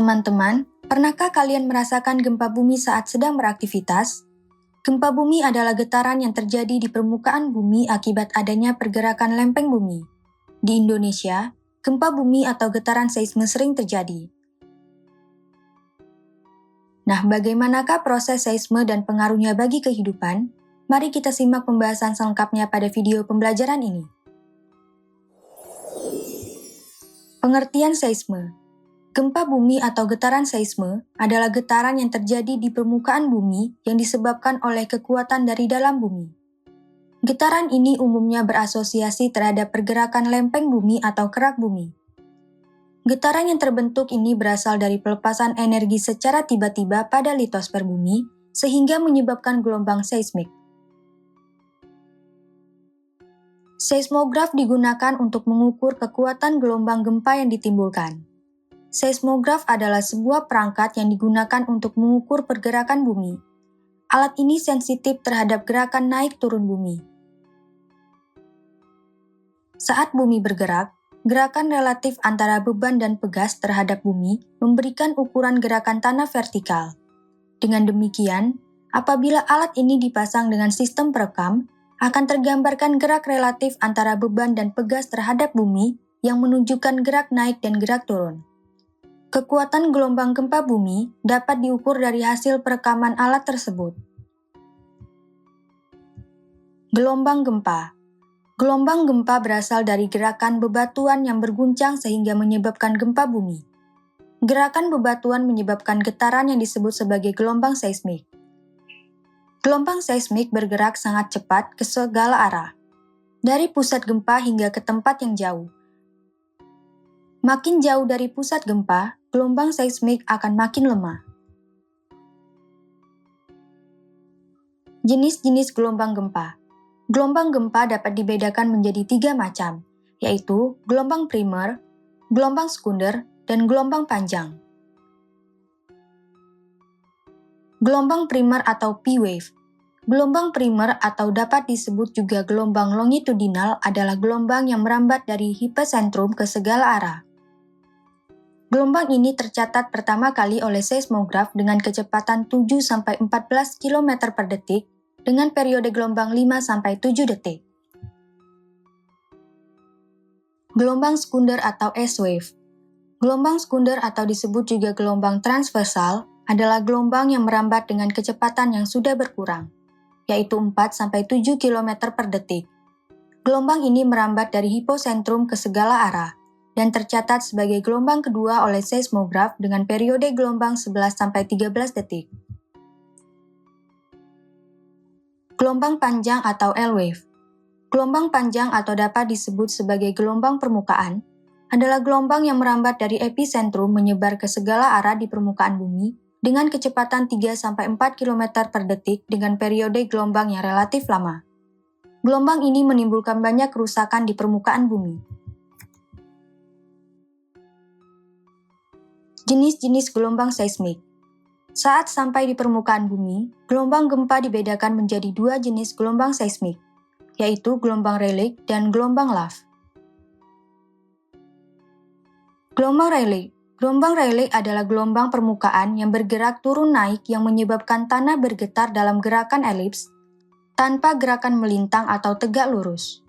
Teman-teman, pernahkah kalian merasakan gempa bumi saat sedang beraktivitas? Gempa bumi adalah getaran yang terjadi di permukaan bumi akibat adanya pergerakan lempeng bumi. Di Indonesia, gempa bumi atau getaran seisme sering terjadi. Nah, bagaimanakah proses seisme dan pengaruhnya bagi kehidupan? Mari kita simak pembahasan selengkapnya pada video pembelajaran ini. Pengertian seisme. Gempa bumi atau getaran seisme adalah getaran yang terjadi di permukaan bumi yang disebabkan oleh kekuatan dari dalam bumi. Getaran ini umumnya berasosiasi terhadap pergerakan lempeng bumi atau kerak bumi. Getaran yang terbentuk ini berasal dari pelepasan energi secara tiba-tiba pada litosfer bumi, sehingga menyebabkan gelombang seismik. Seismograf digunakan untuk mengukur kekuatan gelombang gempa yang ditimbulkan. Seismograf adalah sebuah perangkat yang digunakan untuk mengukur pergerakan bumi. Alat ini sensitif terhadap gerakan naik turun bumi. Saat bumi bergerak, gerakan relatif antara beban dan pegas terhadap bumi memberikan ukuran gerakan tanah vertikal. Dengan demikian, apabila alat ini dipasang dengan sistem perekam, akan tergambarkan gerak relatif antara beban dan pegas terhadap bumi yang menunjukkan gerak naik dan gerak turun. Kekuatan gelombang gempa bumi dapat diukur dari hasil perekaman alat tersebut. Gelombang gempa. Gelombang gempa berasal dari gerakan bebatuan yang berguncang sehingga menyebabkan gempa bumi. Gerakan bebatuan menyebabkan getaran yang disebut sebagai gelombang seismik. Gelombang seismik bergerak sangat cepat ke segala arah, dari pusat gempa hingga ke tempat yang jauh. Makin jauh dari pusat gempa, gelombang seismik akan makin lemah. Jenis-jenis gelombang gempa. Gelombang gempa dapat dibedakan menjadi 3 macam, yaitu gelombang primer, gelombang sekunder, dan gelombang panjang. Gelombang primer atau P-wave. Gelombang primer atau dapat disebut juga gelombang longitudinal adalah gelombang yang merambat dari hipocentrum ke segala arah. Gelombang ini tercatat pertama kali oleh seismograf dengan kecepatan 7-14 km per detik dengan periode gelombang 5-7 detik. Gelombang sekunder atau S-wave. Gelombang sekunder atau disebut juga gelombang transversal adalah gelombang yang merambat dengan kecepatan yang sudah berkurang, yaitu 4-7 km per detik. Gelombang ini merambat dari hipocentrum ke segala arah, dan tercatat sebagai gelombang kedua oleh seismograf dengan periode gelombang 11-13 detik. Gelombang panjang atau L-wave. Gelombang panjang atau dapat disebut sebagai gelombang permukaan adalah gelombang yang merambat dari epicentrum menyebar ke segala arah di permukaan bumi dengan kecepatan 3-4 km per detik dengan periode gelombang yang relatif lama. Gelombang ini menimbulkan banyak kerusakan di permukaan bumi. Jenis-jenis gelombang seismik. Saat sampai di permukaan bumi, gelombang gempa dibedakan menjadi 2 jenis gelombang seismik, yaitu gelombang Rayleigh dan gelombang Love. Gelombang Rayleigh. Gelombang Rayleigh adalah gelombang permukaan yang bergerak turun naik yang menyebabkan tanah bergetar dalam gerakan elips, tanpa gerakan melintang atau tegak lurus.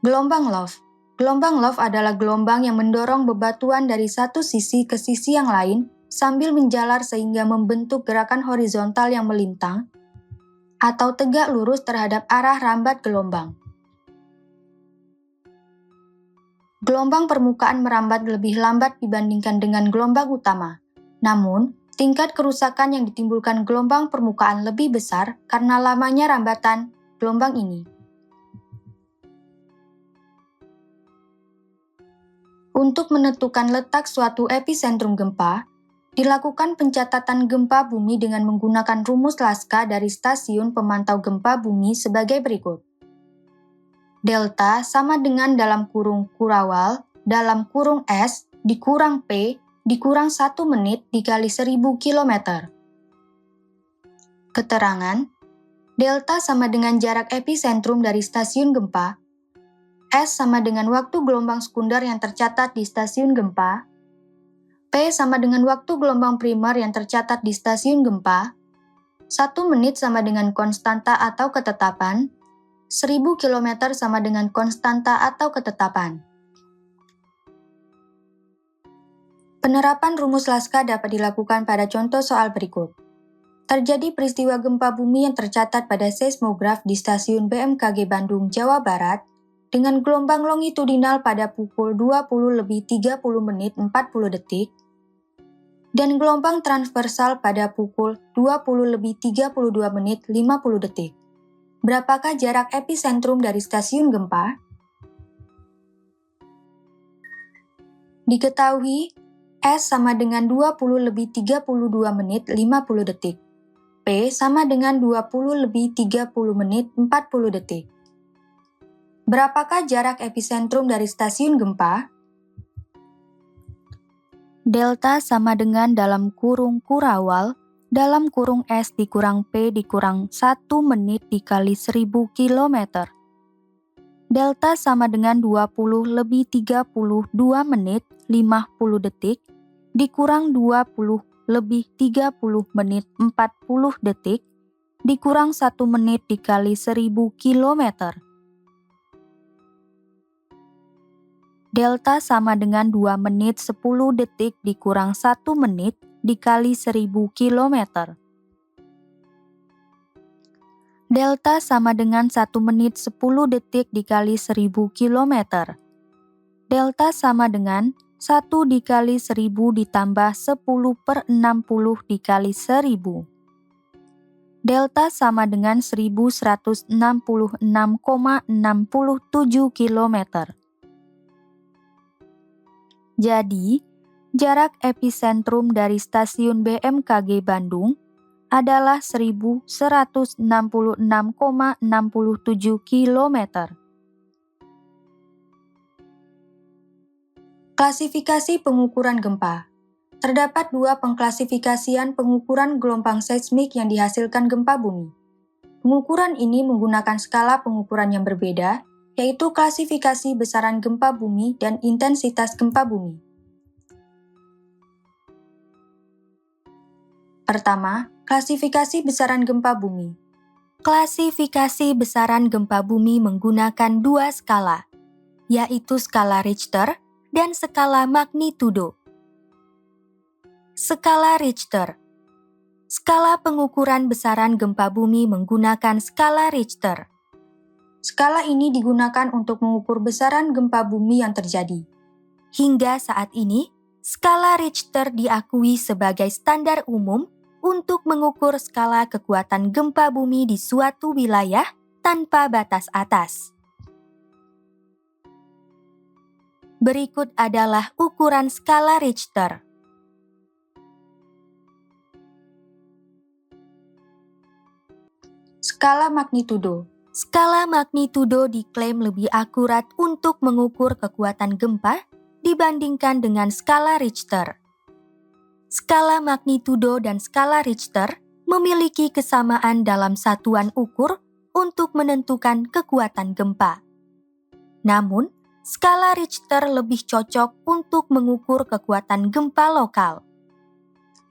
Gelombang Love. Gelombang Love adalah gelombang yang mendorong bebatuan dari satu sisi ke sisi yang lain sambil menjalar sehingga membentuk gerakan horizontal yang melintang atau tegak lurus terhadap arah rambat gelombang. Gelombang permukaan merambat lebih lambat dibandingkan dengan gelombang utama. Namun, tingkat kerusakan yang ditimbulkan gelombang permukaan lebih besar karena lamanya rambatan gelombang ini. Untuk menentukan letak suatu epicentrum gempa, dilakukan pencatatan gempa bumi dengan menggunakan rumus Laska dari Stasiun Pemantau Gempa Bumi sebagai berikut. Delta sama dengan dalam kurung kurawal, dalam kurung S, dikurang P, dikurang 1 menit dikali 1000 km. Keterangan, delta sama dengan jarak epicentrum dari stasiun gempa. S sama dengan waktu gelombang sekunder yang tercatat di stasiun gempa. P sama dengan waktu gelombang primer yang tercatat di stasiun gempa. 1 menit sama dengan konstanta atau ketetapan. 1000 km sama dengan konstanta atau ketetapan. Penerapan rumus Laska dapat dilakukan pada contoh soal berikut. Terjadi peristiwa gempa bumi yang tercatat pada seismograf di stasiun BMKG Bandung, Jawa Barat, dengan gelombang longitudinal pada pukul 20:30 menit 40 detik, dan gelombang transversal pada pukul 20:32 menit 50 detik. Berapakah jarak epicentrum dari stasiun gempa? Diketahui, S sama dengan 20:32 menit 50 detik. P sama dengan 20:30 menit 40 detik. Berapakah jarak epicentrum dari stasiun gempa? Delta sama dengan dalam kurung kurawal, dalam kurung S dikurang P dikurang 1 menit dikali 1000 km. Delta sama dengan 20:32 menit 50 detik dikurang 20:30 menit 40 detik dikurang 1 menit dikali 1000 km. Delta sama dengan 2 menit 10 detik dikurang 1 menit dikali 1000 km. Delta sama dengan 1 menit 10 detik dikali 1000 km. Delta sama dengan 1 dikali 1000 ditambah 10/60 dikali 1000. Delta sama dengan 1166,67 km. Jadi, jarak epicentrum dari stasiun BMKG Bandung adalah 1166,67 km. Klasifikasi pengukuran gempa. Terdapat 2 pengklasifikasian pengukuran gelombang seismik yang dihasilkan gempa bumi. Pengukuran ini menggunakan skala pengukuran yang berbeda, yaitu klasifikasi besaran gempa bumi dan intensitas gempa bumi. Pertama, klasifikasi besaran gempa bumi. Klasifikasi besaran gempa bumi menggunakan 2 skala, yaitu skala Richter dan skala magnitudo. Skala Richter. Skala pengukuran besaran gempa bumi menggunakan skala Richter. Skala ini digunakan untuk mengukur besaran gempa bumi yang terjadi. Hingga saat ini, skala Richter diakui sebagai standar umum untuk mengukur skala kekuatan gempa bumi di suatu wilayah tanpa batas atas. Berikut adalah ukuran skala Richter. Skala magnitudo. Skala magnitudo diklaim lebih akurat untuk mengukur kekuatan gempa dibandingkan dengan skala Richter. Skala magnitudo dan skala Richter memiliki kesamaan dalam satuan ukur untuk menentukan kekuatan gempa. Namun, skala Richter lebih cocok untuk mengukur kekuatan gempa lokal.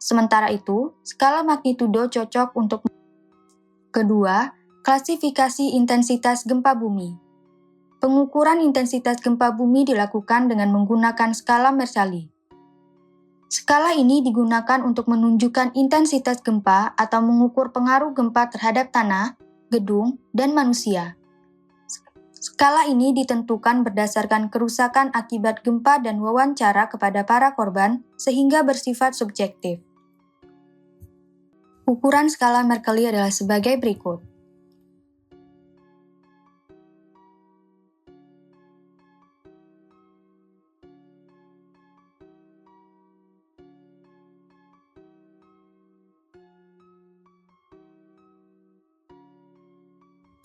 Sementara itu, skala magnitudo cocok untuk kedua, klasifikasi intensitas gempa bumi. Pengukuran intensitas gempa bumi dilakukan dengan menggunakan skala Mercalli. Skala ini digunakan untuk menunjukkan intensitas gempa atau mengukur pengaruh gempa terhadap tanah, gedung, dan manusia. Skala ini ditentukan berdasarkan kerusakan akibat gempa dan wawancara kepada para korban sehingga bersifat subjektif. Ukuran skala Mercalli adalah sebagai berikut.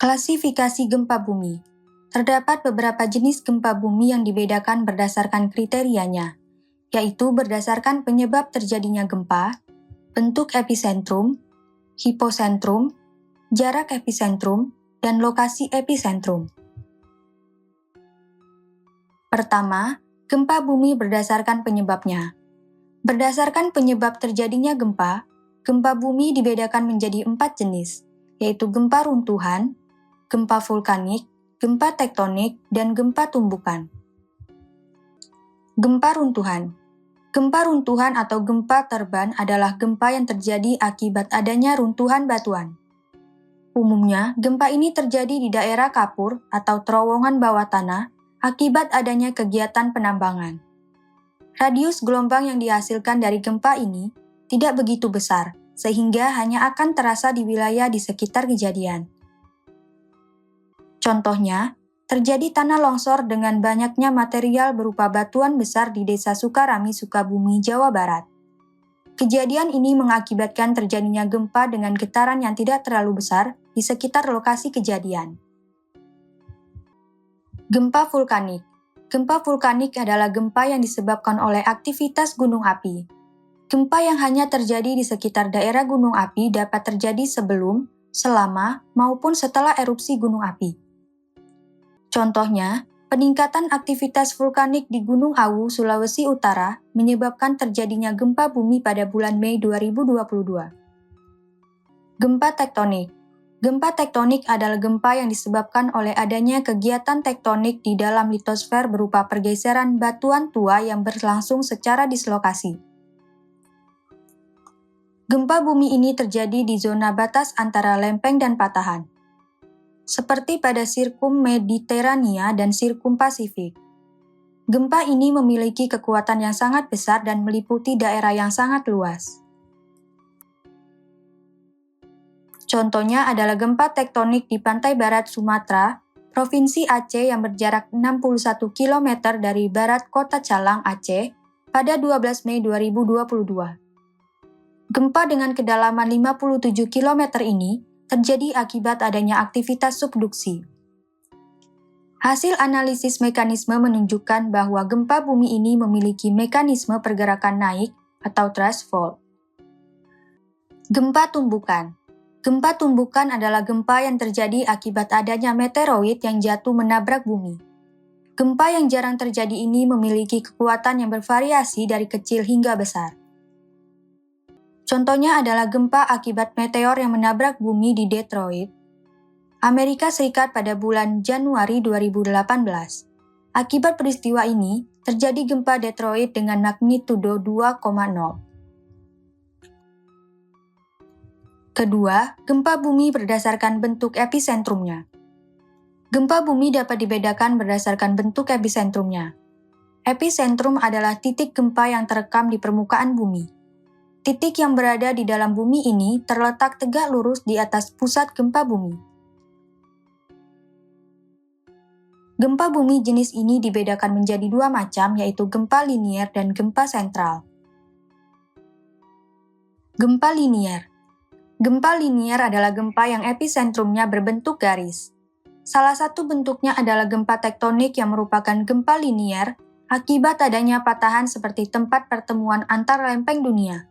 Klasifikasi gempa bumi. Terdapat beberapa jenis gempa bumi yang dibedakan berdasarkan kriterianya, yaitu berdasarkan penyebab terjadinya gempa, bentuk epicentrum, hipocentrum, jarak epicentrum, dan lokasi epicentrum. Pertama, gempa bumi berdasarkan penyebabnya. Berdasarkan penyebab terjadinya gempa, gempa bumi dibedakan menjadi 4 jenis, yaitu gempa runtuhan, gempa vulkanik, gempa tektonik, dan gempa tumbukan. Gempa runtuhan. Gempa runtuhan atau gempa terban adalah gempa yang terjadi akibat adanya runtuhan batuan. Umumnya, gempa ini terjadi di daerah kapur atau terowongan bawah tanah akibat adanya kegiatan penambangan. Radius gelombang yang dihasilkan dari gempa ini tidak begitu besar, sehingga hanya akan terasa di wilayah di sekitar kejadian. Contohnya, terjadi tanah longsor dengan banyaknya material berupa batuan besar di Desa Sukarami, Sukabumi, Jawa Barat. Kejadian ini mengakibatkan terjadinya gempa dengan getaran yang tidak terlalu besar di sekitar lokasi kejadian. Gempa vulkanik. Gempa vulkanik adalah gempa yang disebabkan oleh aktivitas gunung api. Gempa yang hanya terjadi di sekitar daerah gunung api dapat terjadi sebelum, selama, maupun setelah erupsi gunung api. Contohnya, peningkatan aktivitas vulkanik di Gunung Awu, Sulawesi Utara menyebabkan terjadinya gempa bumi pada bulan Mei 2022. Gempa tektonik. Gempa tektonik adalah gempa yang disebabkan oleh adanya kegiatan tektonik di dalam litosfer berupa pergeseran batuan tua yang berlangsung secara dislokasi. Gempa bumi ini terjadi di zona batas antara lempeng dan patahan, seperti pada sirkum Mediterania dan sirkum Pasifik. Gempa ini memiliki kekuatan yang sangat besar dan meliputi daerah yang sangat luas. Contohnya adalah gempa tektonik di pantai barat Sumatera, Provinsi Aceh yang berjarak 61 km dari barat kota Calang, Aceh, pada 12 Mei 2022. Gempa dengan kedalaman 57 km ini terjadi akibat adanya aktivitas subduksi. Hasil analisis mekanisme menunjukkan bahwa gempa bumi ini memiliki mekanisme pergerakan naik atau thrust fault. Gempa tumbukan. Gempa tumbukan adalah gempa yang terjadi akibat adanya meteoroid yang jatuh menabrak bumi. Gempa yang jarang terjadi ini memiliki kekuatan yang bervariasi dari kecil hingga besar. Contohnya adalah gempa akibat meteor yang menabrak bumi di Detroit, Amerika Serikat pada bulan Januari 2018. Akibat peristiwa ini, terjadi gempa Detroit dengan magnitudo 2,0. Kedua, gempa bumi berdasarkan bentuk episentrumnya. Gempa bumi dapat dibedakan berdasarkan bentuk episentrumnya. Epicentrum adalah titik gempa yang terekam di permukaan bumi. Titik yang berada di dalam bumi ini terletak tegak lurus di atas pusat gempa bumi. Gempa bumi jenis ini dibedakan menjadi dua macam, yaitu gempa linier dan gempa sentral. Gempa linier. Gempa linier adalah gempa yang episentrumnya berbentuk garis. Salah satu bentuknya adalah gempa tektonik yang merupakan gempa linier akibat adanya patahan seperti tempat pertemuan antar lempeng dunia.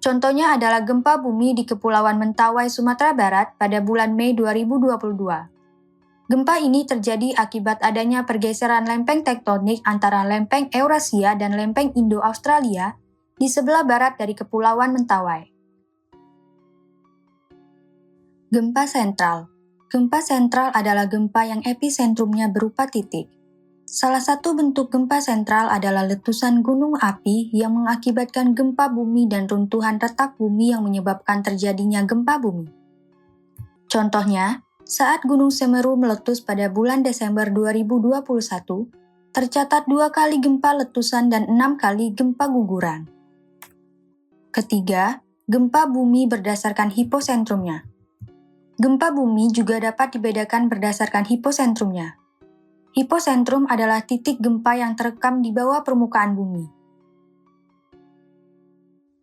Contohnya adalah gempa bumi di Kepulauan Mentawai, Sumatera Barat pada bulan Mei 2022. Gempa ini terjadi akibat adanya pergeseran lempeng tektonik antara lempeng Eurasia dan lempeng Indo-Australia di sebelah barat dari Kepulauan Mentawai. Gempa sentral. Gempa sentral adalah gempa yang episentrumnya berupa titik. Salah satu bentuk gempa sentral adalah letusan gunung api yang mengakibatkan gempa bumi dan runtuhan retak bumi yang menyebabkan terjadinya gempa bumi. Contohnya, saat Gunung Semeru meletus pada bulan Desember 2021, tercatat 2 kali gempa letusan dan 6 kali gempa guguran. Ketiga, gempa bumi berdasarkan hiposentrumnya. Gempa bumi juga dapat dibedakan berdasarkan hiposentrumnya. Hiposentrum adalah titik gempa yang terekam di bawah permukaan bumi.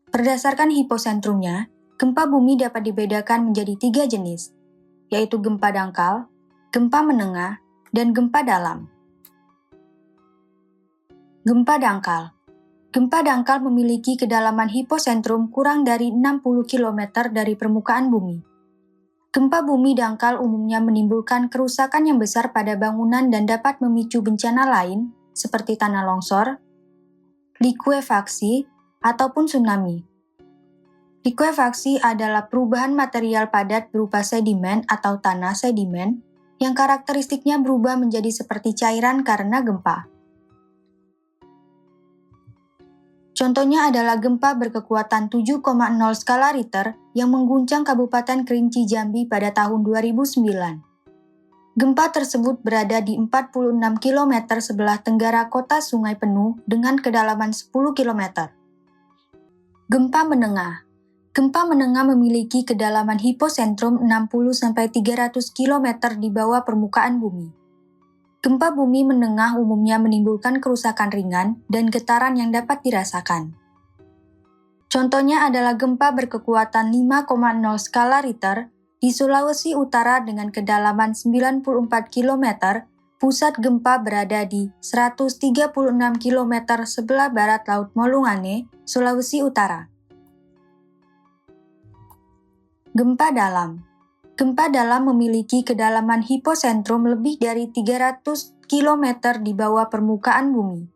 Berdasarkan hiposentrumnya, gempa bumi dapat dibedakan menjadi 3 jenis, yaitu gempa dangkal, gempa menengah, dan gempa dalam. Gempa dangkal. Gempa dangkal memiliki kedalaman hiposentrum kurang dari 60 km dari permukaan bumi. Gempa bumi dangkal umumnya menimbulkan kerusakan yang besar pada bangunan dan dapat memicu bencana lain seperti tanah longsor, likuifaksi, ataupun tsunami. Likuifaksi adalah perubahan material padat berupa sedimen atau tanah sedimen yang karakteristiknya berubah menjadi seperti cairan karena gempa. Contohnya adalah gempa berkekuatan 7,0 skala Richter yang mengguncang Kabupaten Kerinci Jambi pada tahun 2009. Gempa tersebut berada di 46 km sebelah tenggara kota Sungai Penuh dengan kedalaman 10 km. Gempa menengah. Gempa menengah memiliki kedalaman hiposentrum 60-300 km di bawah permukaan bumi. Gempa bumi menengah umumnya menimbulkan kerusakan ringan dan getaran yang dapat dirasakan. Contohnya adalah gempa berkekuatan 5,0 skala Richter di Sulawesi Utara dengan kedalaman 94 km, pusat gempa berada di 136 km sebelah barat Laut Molungane, Sulawesi Utara. Gempa dalam. Gempa dalam memiliki kedalaman hiposentrum lebih dari 300 km di bawah permukaan bumi.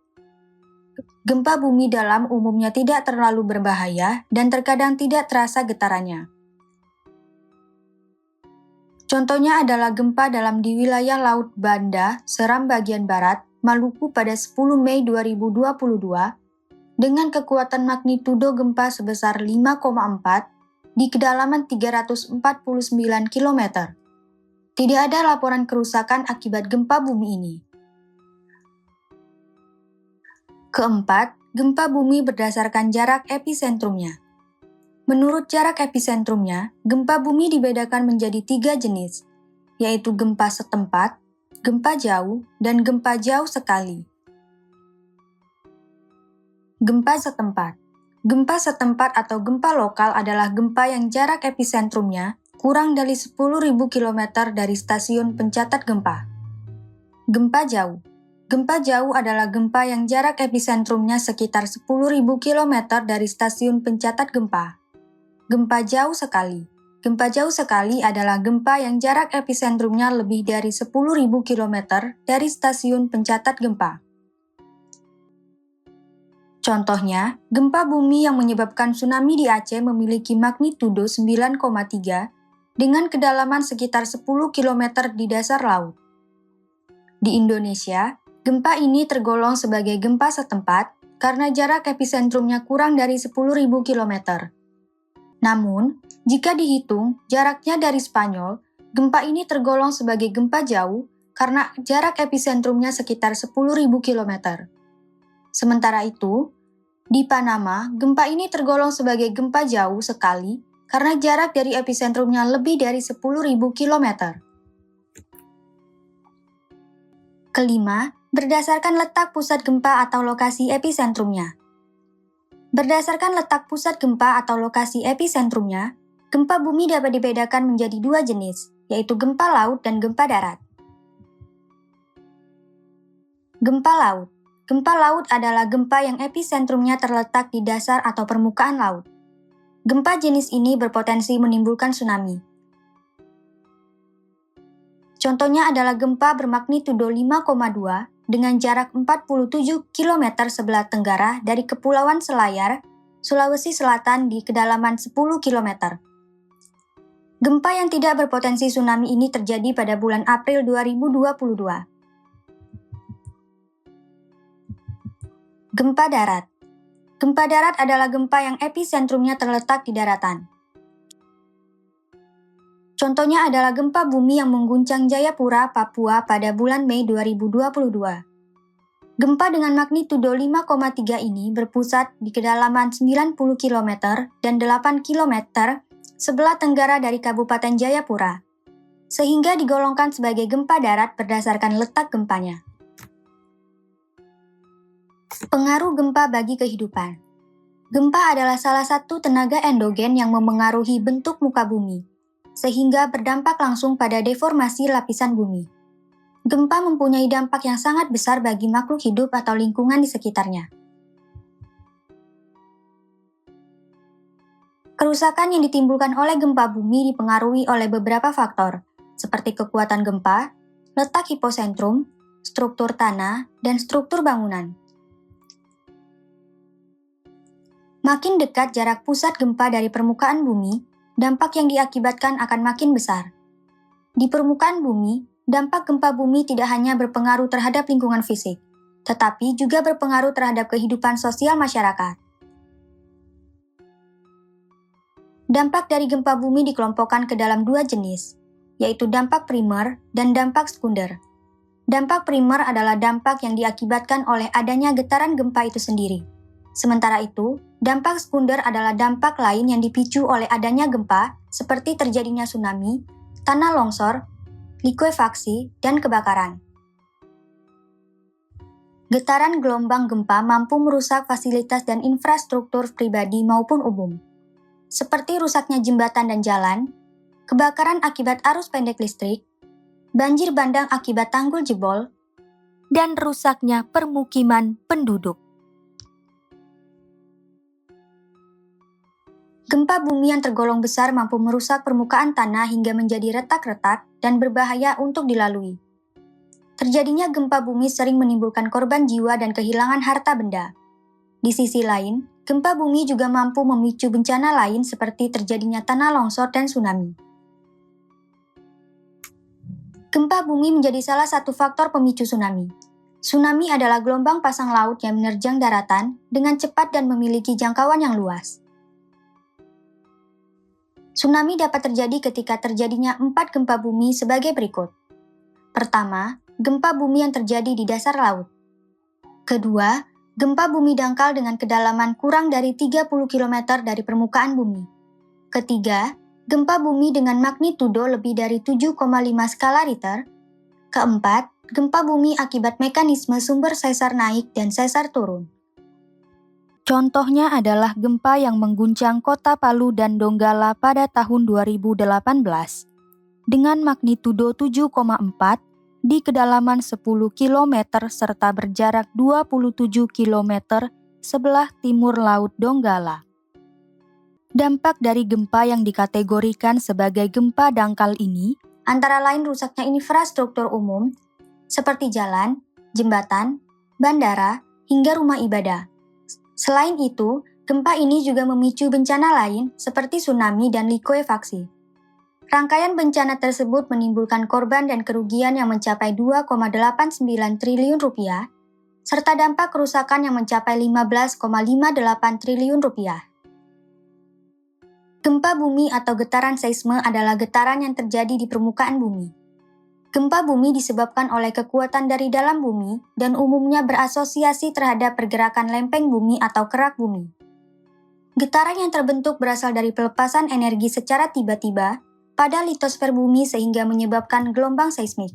Gempa bumi dalam umumnya tidak terlalu berbahaya dan terkadang tidak terasa getarannya. Contohnya adalah gempa dalam di wilayah Laut Banda, Seram bagian barat, Maluku pada 10 Mei 2022 dengan kekuatan magnitudo gempa sebesar 5,4 di kedalaman 349 km. Tidak ada laporan kerusakan akibat gempa bumi ini. Keempat, gempa bumi berdasarkan jarak episentrumnya. Menurut jarak episentrumnya, gempa bumi dibedakan menjadi 3 jenis, yaitu gempa setempat, gempa jauh, dan gempa jauh sekali. Gempa setempat. Gempa setempat atau gempa lokal adalah gempa yang jarak episentrumnya kurang dari 10.000 km dari stasiun pencatat gempa. Gempa jauh. Gempa jauh adalah gempa yang jarak episentrumnya sekitar 10.000 km dari stasiun pencatat gempa. Gempa jauh sekali. Gempa jauh sekali adalah gempa yang jarak episentrumnya lebih dari 10.000 km dari stasiun pencatat gempa. Contohnya, gempa bumi yang menyebabkan tsunami di Aceh memiliki magnitudo 9,3 dengan kedalaman sekitar 10 km di dasar laut. Di Indonesia, gempa ini tergolong sebagai gempa setempat karena jarak episentrumnya kurang dari 10.000 km. Namun, jika dihitung jaraknya dari Spanyol, gempa ini tergolong sebagai gempa jauh karena jarak episentrumnya sekitar 10.000 km. Sementara itu, di Panama, gempa ini tergolong sebagai gempa jauh sekali karena jarak dari episentrumnya lebih dari 10.000 km. Kelima, berdasarkan letak pusat gempa atau lokasi episentrumnya. Berdasarkan letak pusat gempa atau lokasi episentrumnya, gempa bumi dapat dibedakan menjadi 2 jenis, yaitu gempa laut dan gempa darat. Gempa laut. Gempa laut adalah gempa yang episentrumnya terletak di dasar atau permukaan laut. Gempa jenis ini berpotensi menimbulkan tsunami. Contohnya adalah gempa bermagnitudo 5,2 dengan jarak 47 km sebelah tenggara dari Kepulauan Selayar, Sulawesi Selatan di kedalaman 10 km. Gempa yang tidak berpotensi tsunami ini terjadi pada bulan April 2022. Gempa darat. Gempa darat adalah gempa yang episentrumnya terletak di daratan. Contohnya adalah gempa bumi yang mengguncang Jayapura, Papua pada bulan Mei 2022. Gempa dengan magnitudo 5,3 ini berpusat di kedalaman 90 km dan 8 km sebelah tenggara dari Kabupaten Jayapura, sehingga digolongkan sebagai gempa darat berdasarkan letak gempanya. Pengaruh gempa bagi kehidupan. Gempa adalah salah satu tenaga endogen yang memengaruhi bentuk muka bumi, sehingga berdampak langsung pada deformasi lapisan bumi. Gempa mempunyai dampak yang sangat besar bagi makhluk hidup atau lingkungan di sekitarnya. Kerusakan yang ditimbulkan oleh gempa bumi dipengaruhi oleh beberapa faktor, seperti kekuatan gempa, letak hiposentrum, struktur tanah, dan struktur bangunan. Makin dekat jarak pusat gempa dari permukaan bumi, dampak yang diakibatkan akan makin besar. Di permukaan bumi, dampak gempa bumi tidak hanya berpengaruh terhadap lingkungan fisik, tetapi juga berpengaruh terhadap kehidupan sosial masyarakat. Dampak dari gempa bumi dikelompokkan ke dalam dua jenis, yaitu dampak primer dan dampak sekunder. Dampak primer adalah dampak yang diakibatkan oleh adanya getaran gempa itu sendiri. Sementara itu, dampak sekunder adalah dampak lain yang dipicu oleh adanya gempa, seperti terjadinya tsunami, tanah longsor, likuifaksi, dan kebakaran. Getaran gelombang gempa mampu merusak fasilitas dan infrastruktur pribadi maupun umum, seperti rusaknya jembatan dan jalan, kebakaran akibat arus pendek listrik, banjir bandang akibat tanggul jebol, dan rusaknya permukiman penduduk. Gempa bumi yang tergolong besar mampu merusak permukaan tanah hingga menjadi retak-retak dan berbahaya untuk dilalui. Terjadinya gempa bumi sering menimbulkan korban jiwa dan kehilangan harta benda. Di sisi lain, gempa bumi juga mampu memicu bencana lain seperti terjadinya tanah longsor dan tsunami. Gempa bumi menjadi salah satu faktor pemicu tsunami. Tsunami adalah gelombang pasang laut yang menerjang daratan dengan cepat dan memiliki jangkauan yang luas. Tsunami dapat terjadi ketika terjadinya 4 gempa bumi sebagai berikut. Pertama, gempa bumi yang terjadi di dasar laut. Kedua, gempa bumi dangkal dengan kedalaman kurang dari 30 km dari permukaan bumi. Ketiga, gempa bumi dengan magnitudo lebih dari 7,5 skala Richter. Keempat, gempa bumi akibat mekanisme sumber sesar naik dan sesar turun. Contohnya adalah gempa yang mengguncang kota Palu dan Donggala pada tahun 2018 dengan magnitudo 7,4 di kedalaman 10 km serta berjarak 27 km sebelah timur Laut Donggala. Dampak dari gempa yang dikategorikan sebagai gempa dangkal ini antara lain rusaknya infrastruktur umum seperti jalan, jembatan, bandara, hingga rumah ibadah. Selain itu, gempa ini juga memicu bencana lain seperti tsunami dan likuifaksi. Rangkaian bencana tersebut menimbulkan korban dan kerugian yang mencapai 2,89 triliun rupiah, serta dampak kerusakan yang mencapai 15,58 triliun rupiah. Gempa bumi atau getaran seisme adalah getaran yang terjadi di permukaan bumi. Gempa bumi disebabkan oleh kekuatan dari dalam bumi dan umumnya berasosiasi terhadap pergerakan lempeng bumi atau kerak bumi. Getaran yang terbentuk berasal dari pelepasan energi secara tiba-tiba pada litosfer bumi sehingga menyebabkan gelombang seismik.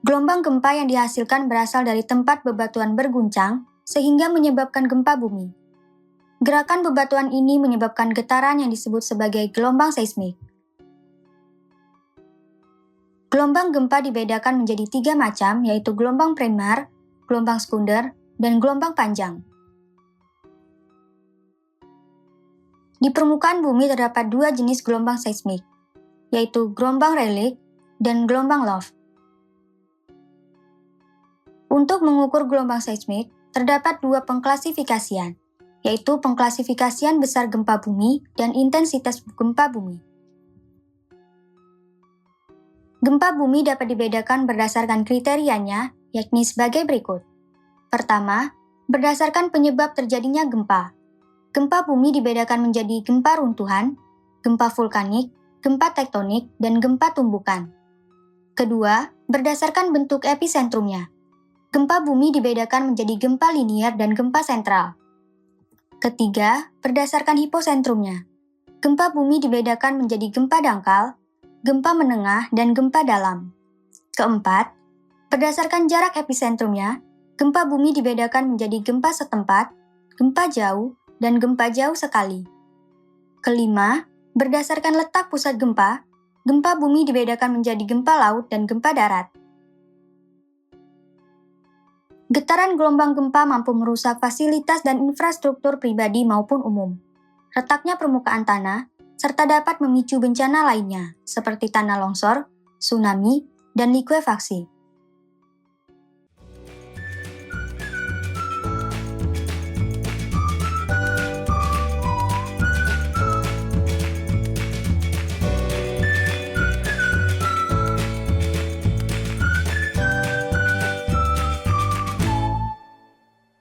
Gelombang gempa yang dihasilkan berasal dari tempat bebatuan berguncang sehingga menyebabkan gempa bumi. Gerakan bebatuan ini menyebabkan getaran yang disebut sebagai gelombang seismik. Gelombang gempa dibedakan menjadi 3 macam, yaitu gelombang primer, gelombang sekunder, dan gelombang panjang. Di permukaan bumi terdapat 2 jenis gelombang seismik, yaitu gelombang Rayleigh dan gelombang Love. Untuk mengukur gelombang seismik, terdapat 2 pengklasifikasian, yaitu pengklasifikasian besar gempa bumi dan intensitas gempa bumi. Gempa bumi dapat dibedakan berdasarkan kriterianya, yakni sebagai berikut. Pertama, berdasarkan penyebab terjadinya gempa. Gempa bumi dibedakan menjadi gempa runtuhan, gempa vulkanik, gempa tektonik, dan gempa tumbukan. Kedua, berdasarkan bentuk episentrumnya. Gempa bumi dibedakan menjadi gempa linier dan gempa sentral. Ketiga, berdasarkan hiposentrumnya. Gempa bumi dibedakan menjadi gempa dangkal, gempa menengah, dan gempa dalam. Keempat, berdasarkan jarak episentrumnya, gempa bumi dibedakan menjadi gempa setempat, gempa jauh, dan gempa jauh sekali. Kelima, berdasarkan letak pusat gempa, gempa bumi dibedakan menjadi gempa laut dan gempa darat. Getaran gelombang gempa mampu merusak fasilitas dan infrastruktur pribadi maupun umum. Retaknya permukaan tanah, serta dapat memicu bencana lainnya, seperti tanah longsor, tsunami, dan likuifaksi.